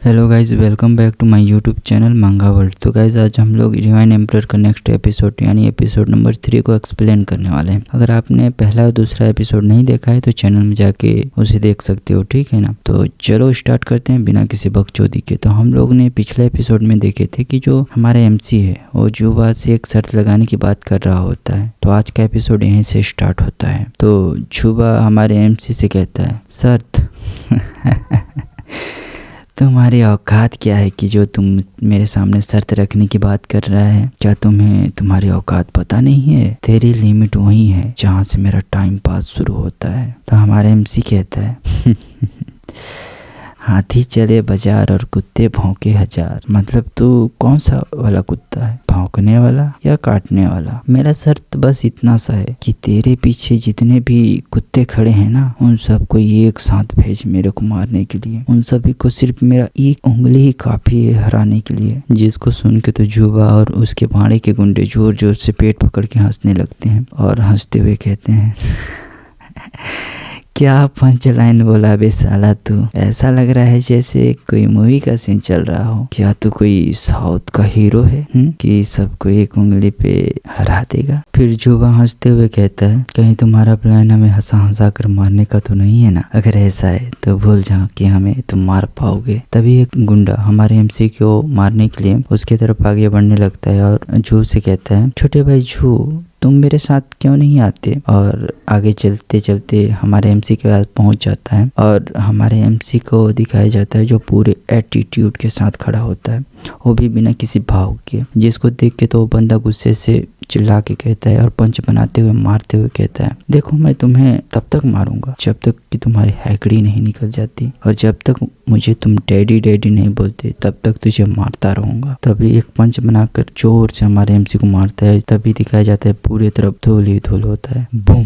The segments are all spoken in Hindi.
Hello guys, welcome back to my YouTube channel manga world. तो गाइज आज हम लोग डिवाइन एम्परर का नेक्स्ट एपिसोड यानी एपिसोड नंबर 3 को एक्सप्लेन करने वाले हैं। अगर आपने पहला और दूसरा एपिसोड नहीं देखा है तो चैनल में जाके उसे देख सकते हो, ठीक है ना। तो चलो स्टार्ट करते हैं बिना किसी बकचोदी के। तो हम लोग ने पिछले एपिसोड में देखे थे कि जो हमारे MC है वो जुबा से एक शर्त लगाने की बात कर रहा होता है। तो आज का एपिसोड यहीं से स्टार्ट होता है। तो जुबा हमारे MC से कहता है, शर्त तुम्हारी औकात क्या है कि जो तुम मेरे सामने शर्त रखने की बात कर रहा है? क्या तुम्हें तुम्हारी औकात पता नहीं है? तेरी लिमिट वही है जहाँ से मेरा टाइम पास शुरू होता है। तो हमारे MC कहता है हाथी चले बाजार और कुत्ते भौंके हजार। मतलब तू कौन सा वाला कुत्ता है, भौंकने वाला या काटने वाला? मेरा शर्त बस इतना सा है कि तेरे पीछे जितने भी कुत्ते खड़े हैं ना, उन सबको एक साथ भेज मेरे को मारने के लिए। उन सभी को सिर्फ मेरा एक उंगली ही काफी है हराने के लिए। जिसको सुन के तो जुबा और उसके भाड़े के गुंडे जोर जोर से पेट पकड़ के हंसने लगते हैं और हंसते हुए कहते हैं क्या पंच लाइन बोला बे साला तू, ऐसा लग रहा है जैसे कोई मूवी का सीन चल रहा हो। क्या तू कोई साउथ का हीरो है कि सबको एक उंगली पे हरा देगा? फिर जुबा हंसते हुए कहता है, कहीं तुम्हारा प्लान हमें हंसा हंसा कर मारने का तो नहीं है ना? अगर ऐसा है तो भूल जाओ कि हमें तुम मार पाओगे। तभी एक गुंडा हमारे MC को मारने के लिए उसके तरफ आगे बढ़ने लगता है और जू से कहता है, छोटे भाई जू तुम मेरे साथ क्यों नहीं आते? और आगे चलते चलते हमारे MC के पास पहुंच जाता है और हमारे MC को दिखाया जाता है जो पूरे एटीट्यूड के साथ खड़ा होता है, वो भी बिना किसी भाव के। जिसको देख के तो वो बंदा गुस्से से चिल्ला के कहता है और पंच बनाते हुए मारते हुए कहता है, देखो मैं तुम्हें तब तक मारूंगा जब तक कि तुम्हारी हैकड़ी नहीं निकल जाती, और जब तक मुझे तुम डैडी डैडी नहीं बोलते तब तक तुझे मारता रहूंगा। तभी एक पंच बनाकर जोर से हमारे MC को मारता है। तभी दिखाया जाता है पूरी तरफ धूल ही धूल होता है, बूम।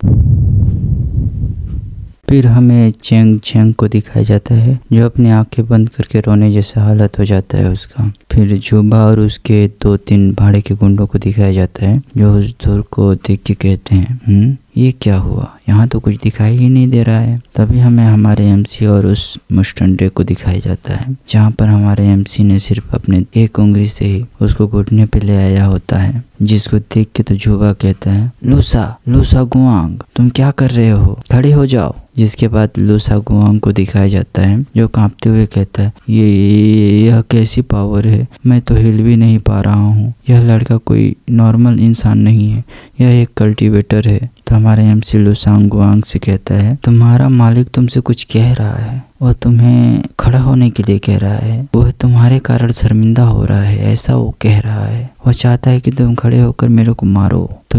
फिर हमें चेंग चेंग को दिखाया जाता है जो अपनी आंखें बंद करके रोने जैसा हालत हो जाता है उसका। फिर जुबा और उसके 2-3 भाड़े के गुंडों को दिखाया जाता है जो उस धुर को देख के कहते हैं ये क्या हुआ, यहाँ तो कुछ दिखाई ही नहीं दे रहा है। तभी हमें हमारे MC और उस मुस्टंडे को दिखाया जाता है जहाँ पर हमारे MC ने सिर्फ अपने एक उंगली से ही उसको घुटने पे ले आया होता है। जिसको देख के तो जुबा कहता है, लूसा गुआंग तुम क्या कर रहे हो, खड़े हो जाओ। जिसके बाद लूसा गुआंग को दिखाया जाता है जो कांपते हुए कहता है, यह कैसी पावर है, मैं तो हिल भी नहीं पा रहा हूँ। यह लड़का कोई नॉर्मल इंसान नहीं है, यह एक कल्टीवेटर है। तो हमारे MC लूसा गुआंग से कहता है, तुम्हारा मालिक तुमसे कुछ कह रहा है, वह तुम्हें खड़ा होने के लिए कह रहा है, वह तुम्हारे कारण शर्मिंदा हो रहा है, ऐसा वो कह रहा है। वह चाहता है कि तुम खड़े होकर मेरे को मारो। तो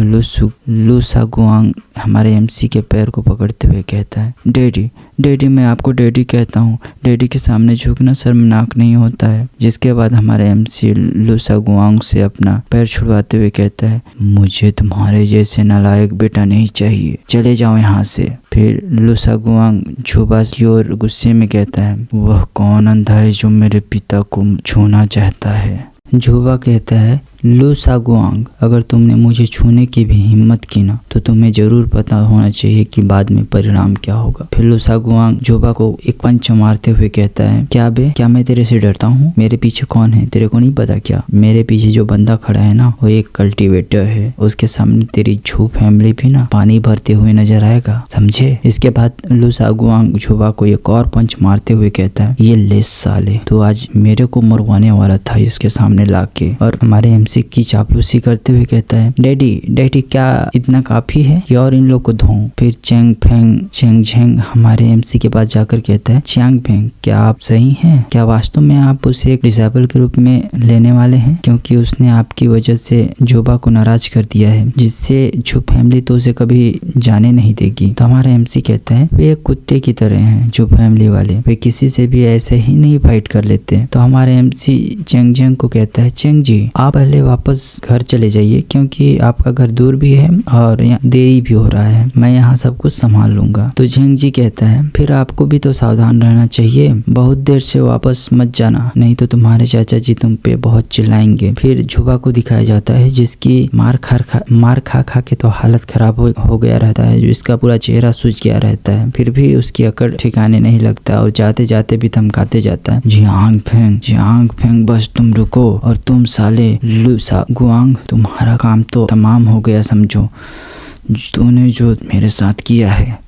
लूसा गुआंग हमारे MC के पैर को पकड़ते हुए कहता है, डैडी मैं आपको डैडी कहता हूँ, डैडी के सामने झुकना शर्मनाक नहीं होता है। जिसके बाद हमारे MC लूसा गुआंग से अपना पैर छुड़वाते हुए कहता है, मुझे तुम्हारे जैसे नालायक बेटा नहीं चाहिए, चले जाओ यहाँ से। फिर लूसा गुआंग जुबा की ओर गुस्से में कहता है, वह कौन अंधा है जो मेरे पिता को छूना चाहता है? जुबा कहता है, लूसा गुआंग अगर तुमने मुझे छूने की भी हिम्मत की ना तो तुम्हें जरूर पता होना चाहिए कि बाद में परिणाम क्या होगा। फिर लूसा गुआंग जुबा को एक पंच मारते हुए कहता है, क्या मैं तेरे से डरता हूँ? मेरे पीछे कौन है तेरे को नहीं पता क्या? मेरे पीछे जो बंदा खड़ा है ना वो एक कल्टीवेटर है, उसके सामने तेरी झू फैमिली भी ना पानी भरते हुए नजर आएगा, समझे? इसके बाद लूसा गुआंग जुबा को एक और पंच मारते हुए कहता है, ये ले साले तो आज मेरे को मरवाने वाला था इसके सामने लाके। और हमारे MC की चापलूसी करते हुए कहता है, डैडी क्या इतना काफी है कि और इन लोग को धोऊं? फिर चेंग झेंग हमारे MC के पास जाकर कहता है, चियांग फेंग क्या आप सही हैं? क्या वास्तव में आप उसे एक डिसेबल के रूप में लेने वाले हैं? क्योंकि उसने आपकी वजह से जुबा को नाराज कर दिया है, जिससे जो फैमिली तो उसे कभी जाने नहीं देगी। तो हमारा MC कहता है, वे एक कुत्ते की तरह हैं जो फैमिली वाले, वे किसी से भी ऐसे ही नहीं फाइट कर लेते। तो हमारे MC चेंग झेंग को कहता है, चेंग जी आप पहले वापस घर चले जाइए, क्योंकि आपका घर दूर भी है और यहाँ देरी भी हो रहा है। मैं यहाँ सब कुछ संभाल लूंगा। तो झेंग जी कहता है फिर आपको भी तो सावधान रहना चाहिए, बहुत देर से वापस मत जाना, नहीं तो तुम्हारे चाचा जी तुम पे बहुत चिल्लाएंगे। फिर झुबा को दिखाया जाता है जिसकी मार खा खा के तो हालत खराब हो गया रहता है, जिसका पूरा चेहरा सूज गया रहता है, फिर भी उसकी अकड़ ठिकाने नहीं लगता और जाते जाते भी धमकाते जाता है, जियांग फेंग बस तुम रुको, और तुम साले लूसा गुआंग तुम्हारा काम तो तमाम हो गया समझो, तूने जो मेरे साथ किया है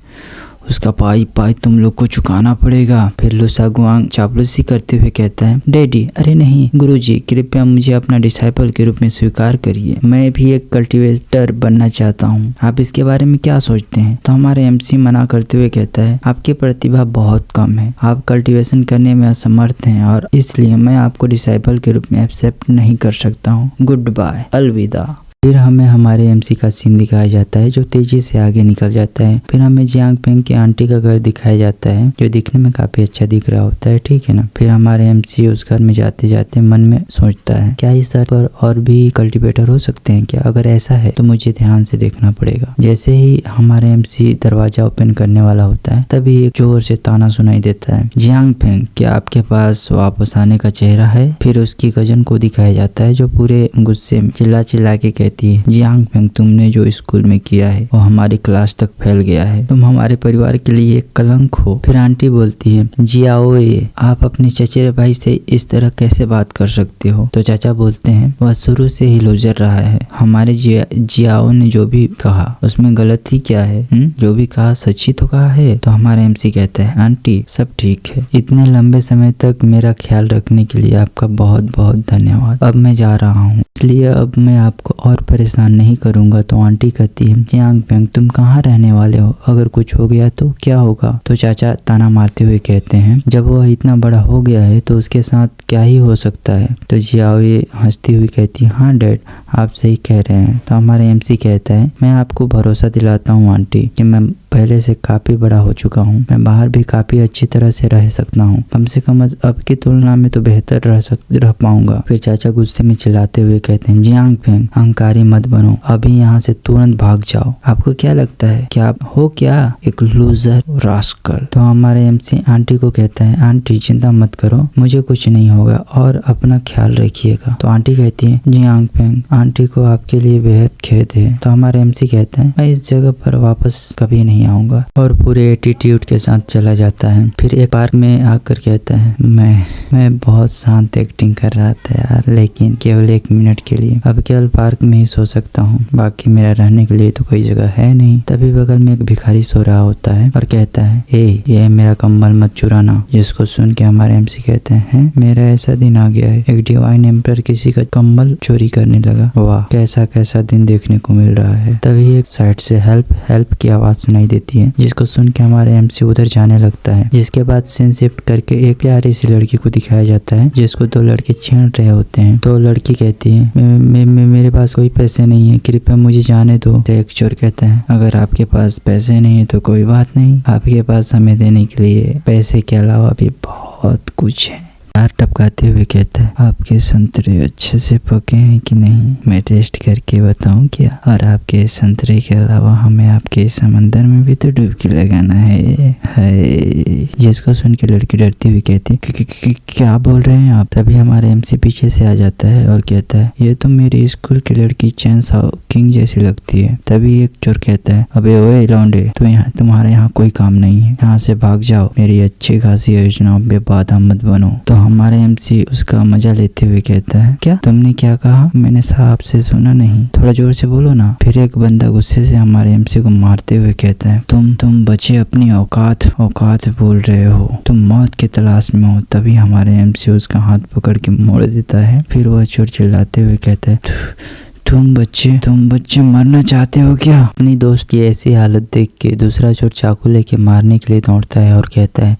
उसका पाई तुम लोग को चुकाना पड़ेगा। फिर लूसा गुआंग चापलूसी करते हुए कहता है डैडी, अरे नहीं गुरुजी, कृपया मुझे अपना डिसाइपल के रूप में स्वीकार करिए, मैं भी एक कल्टीवेटर बनना चाहता हूँ, आप इसके बारे में क्या सोचते हैं? तो हमारे एमसी मना करते हुए कहता है आपकी प्रतिभा बहुत कम है, आप कल्टीवेशन करने में असमर्थ हैं और इसलिए मैं आपको डिसाइपल के रूप में एक्सेप्ट नहीं कर सकता हूँ, गुड बाय, अलविदा। फिर हमें हमारे एमसी का सीन दिखाया जाता है जो तेजी से आगे निकल जाता है। फिर हमें जियांग फेंग की आंटी का घर दिखाया जाता है जो दिखने में काफी अच्छा दिख रहा होता है, ठीक है ना। फिर हमारे एमसी उस घर में जाते जाते मन में सोचता है क्या इस सर पर और भी कल्टीवेटर हो सकते हैं क्या? अगर ऐसा है तो मुझे ध्यान से देखना पड़ेगा। जैसे ही हमारे एमसी दरवाजा ओपन करने वाला होता है तभी एक जोर से ताना सुनाई देता है, जियांग फेंग क्या आपके पास वापस आने का चेहरा है? फिर उसकी कजन को दिखाया जाता है जो पूरे गुस्से में चिल्ला चिल्ला के कहती है जियांग फेंग तुमने जो स्कूल में किया है वो हमारी क्लास तक फैल गया है, तुम हमारे परिवार के लिए एक कलंक हो। फिर आंटी बोलती है जियाओए आप अपने चचेरे भाई से इस तरह कैसे बात कर सकते हो? तो चाचा बोलते हैं वह शुरू से ही लूजर रहा है, हमारे जियाओ ने जो भी कहा उसमें गलती क्या है? जो भी कहा सच्ची तो कहा है। तो हमारे एमसी कहता है आंटी सब ठीक है, इतने लंबे समय तक मेरा ख्याल रखने के लिए आपका बहुत बहुत धन्यवाद, अब मैं जा रहा हूँ इसलिए अब मैं आपको और परेशान नहीं करूंगा। तो आंटी कहती है जियांग फेंग तुम कहाँ रहने वाले हो, अगर कुछ हो गया तो क्या होगा? तो चाचा ताना मारते हुए कहते हैं जब वह इतना बड़ा हो गया है तो उसके साथ क्या ही हो सकता है। तो जियाओए हंसती हुई कहती है हाँ डैड आप सही कह रहे हैं। तो हमारे एमसी कहता है मैं आपको भरोसा दिलाता हूँ आंटी कि मैं पहले से काफी बड़ा हो चुका हूँ, मैं बाहर भी काफी अच्छी तरह से रह सकता हूँ, कम से कम अब की तुलना में तो बेहतर रह पाऊंगा। फिर चाचा गुस्से में चिल्लाते हुए कहते हैं जियांग फेंग अहंकारी मत बनो, अभी यहाँ से तुरंत भाग जाओ, आपको क्या लगता है कि आप हो क्या एक लूजर रास्कल। तो हमारे एमसी आंटी को कहता है आंटी चिंता मत करो मुझे कुछ नहीं होगा और अपना ख्याल रखिएगा। तो आंटी कहती है जियांग फेंग आंटी को आपके लिए बेहद खेद है। तो हमारे एमसी कहते हैं मैं इस जगह पर वापस कभी नहीं आऊंगा और पूरे एटीट्यूड के साथ चला जाता है। फिर एक पार्क में आकर कहता है मैं बहुत शांत एक्टिंग कर रहा था यार, लेकिन केवल 1 मिनट के लिए, अब केवल पार्क में ही सो सकता हूँ, बाकी मेरा रहने के लिए तो कोई जगह है नहीं। तभी बगल में एक भिखारी सो रहा होता है और कहता है ये मेरा कंबल मत चुराना, जिसको सुन के हमारे एमसी कहते हैं मेरा ऐसा दिन आ गया है, एक डिवाइन एम्पर किसी का कंबल चोरी करने लगा, वाह कैसा दिन देखने को मिल रहा है। तभी एक साइड से हेल्प की आवाज सुनाई देती है जिसको सुन के हमारे एमसी उधर जाने लगता है। जिसके बाद सीन शिफ्ट करके एक प्यारी सी लड़की को दिखाया जाता है जिसको 2 लड़के छेड़ रहे होते हैं। तो लड़की कहती है मेरे पास कोई पैसे नहीं है, कृपया मुझे जाने दो। तो एक चोर कहता है अगर आपके पास पैसे नहीं है तो कोई बात नहीं, आपके पास हमें देने के लिए पैसे के अलावा भी बहुत कुछ है। यार टपकाते हुए कहता है आपके संतरे अच्छे से पके हैं कि नहीं, मैं टेस्ट करके बताऊं क्या? और आपके संतरे के अलावा हमें आपके समंदर में भी तो डुबकी लगाना है। जिसको सुन के लड़की डरती हुई कहती है क्या बोल रहे हैं आप? तभी हमारे एमसी पीछे से आ जाता है और कहता है ये तो मेरी स्कूल की लड़की चैन साओ किंग जैसी लगती है। तभी एक चोर कहता है अबे ओए लौंडे तुम्हारे यहाँ कोई काम नहीं है, यहाँ से भाग जाओ, मेरी अच्छी खासी योजनाओं पे बाधा मत बनो। तो हमारे एमसी उसका मजा लेते हुए कहता है क्या तुमने क्या कहा? मैंने साहब से सुना नहीं, थोड़ा जोर से बोलो ना। फिर एक बंदा गुस्से से हमारे एमसी को मारते हुए कहता है तुम बच्चे अपनी औकात भूल रहे हो, तुम मौत की तलाश में हो। तभी हमारे एमसी उसका हाथ पकड़ के मोड़ देता है। फिर वह चोर चिल्लाते हुए कहता है तुम बच्चे मरना चाहते हो क्या? अपनी दोस्त की ऐसी हालत देख के दूसरा चोर चाकू लेके मारने के लिए दौड़ता है और कहता है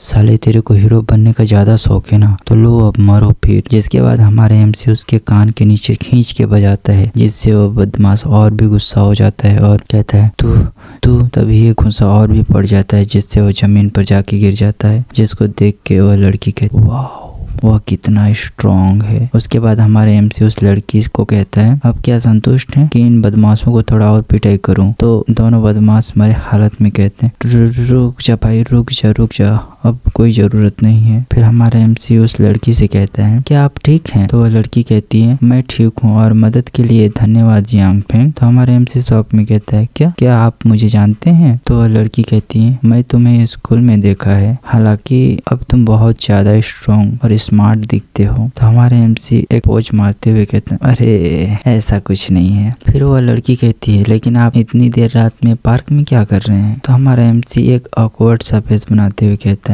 साले तेरे को हीरो बनने का ज्यादा शौक है ना, तो लो अब मरो फिर। जिसके बाद हमारे एमसी उसके कान के नीचे खींच के बजाता है जिससे वो बदमाश और भी गुस्सा हो जाता है और कहता है तू तभी ये गुस्सा और भी पड़ जाता है जिससे वो जमीन पर जाके गिर जाता है। जिसको देख के वह लड़की कहती वाह वह कितना स्ट्रांग है। उसके बाद हमारे एमसी उस लड़की को कहता है, अब क्या संतुष्ट है कि इन बदमाशों को थोड़ा और पिटाई करूं? तो दोनों बदमाश हमारे हालत में कहते हैं, रुक जा भाई, रुक जा, अब कोई जरूरत नहीं है। फिर हमारा एमसी उस लड़की से कहता है, क्या आप ठीक हैं? तो वह लड़की कहती है, मैं ठीक हूँ और मदद के लिए धन्यवाद जियांग फेंग। तो हमारा एमसी शौक में कहता है, क्या आप मुझे जानते हैं? तो वह लड़की कहती है, मैं तुम्हें स्कूल में देखा है, हालांकि अब तुम बहुत ज्यादा स्ट्रॉन्ग और स्मार्ट दिखते हो। तो हमारे एमसी एक पोज मारते हुए कहते हैं, अरे ऐसा कुछ नहीं है। फिर वह लड़की कहती है, लेकिन आप इतनी देर रात में पार्क में क्या कर रहे हैं? तो हमारा एमसी एक ऑकवर्ड सा फेस बनाते हुए कहता है,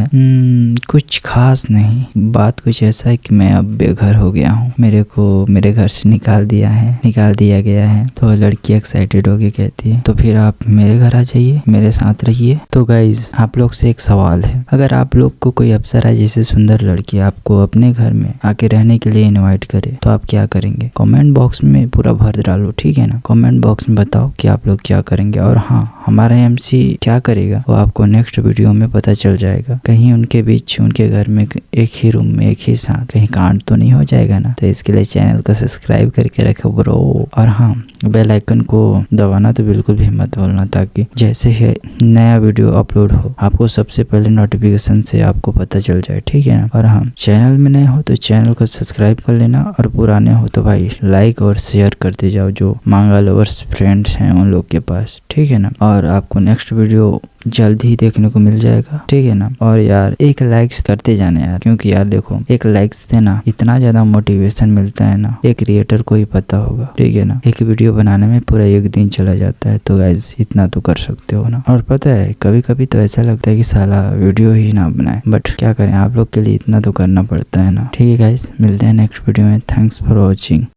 कुछ खास नहीं, बात कुछ ऐसा है कि मैं अब बेघर हो गया हूँ, मेरे को मेरे घर से निकाल दिया गया है। तो लड़की एक्साइटेड होके कहती है, तो फिर आप मेरे घर आ जाइए, मेरे साथ रहिए। तो गाइज आप लोग से एक सवाल है, अगर आप लोग को कोई अप्सरा जैसे सुंदर लड़की आपको अपने घर में आके रहने के लिए इनवाइट करे तो आप क्या करेंगे? कमेंट बॉक्स में पूरा भर डालो, ठीक है ना? कमेंट बॉक्स में बताओ कि आप लोग क्या करेंगे। और हाँ, हमारा एमसी क्या करेगा वो आपको नेक्स्ट वीडियो में पता चल जाएगा। कहीं उनके बीच उनके घर में एक ही रूम में एक ही साथ कहीं कांड तो नहीं हो जाएगा ना? तो इसके लिए चैनल को सब्सक्राइब करके रखो ब्रो। और हाँ, बेल आइकन को दबाना तो बिल्कुल भी मत भूलना, ताकि जैसे ही नया वीडियो अपलोड हो आपको सबसे पहले नोटिफिकेशन से आपको पता चल जाए, ठीक है ना? और हाँ, चैनल में नए हो तो चैनल को सब्सक्राइब कर लेना, और पुराने हो तो भाई लाइक और शेयर करते जाओ, जो मांगा लवर्स फ्रेंड्स हैं उन लोग के पास, ठीक है ना? और आपको नेक्स्ट वीडियो जल्द ही देखने को मिल जाएगा, ठीक है ना? और यार एक लाइक्स करते जाने यार, क्योंकि यार देखो, एक लाइक्स से ना इतना ज्यादा मोटिवेशन मिलता है ना, एक क्रिएटर को ही पता होगा, ठीक है ना? एक वीडियो बनाने में पूरा एक दिन चला जाता है, तो गाइस इतना तो कर सकते हो ना? और पता है कभी कभी तो ऐसा लगता है कि साला वीडियो ही ना बनाए, बट क्या करें, आप लोग के लिए इतना तो करना पड़ता है ना। ठीक है गाइस, मिलते हैं नेक्स्ट वीडियो में। Thanks for watching.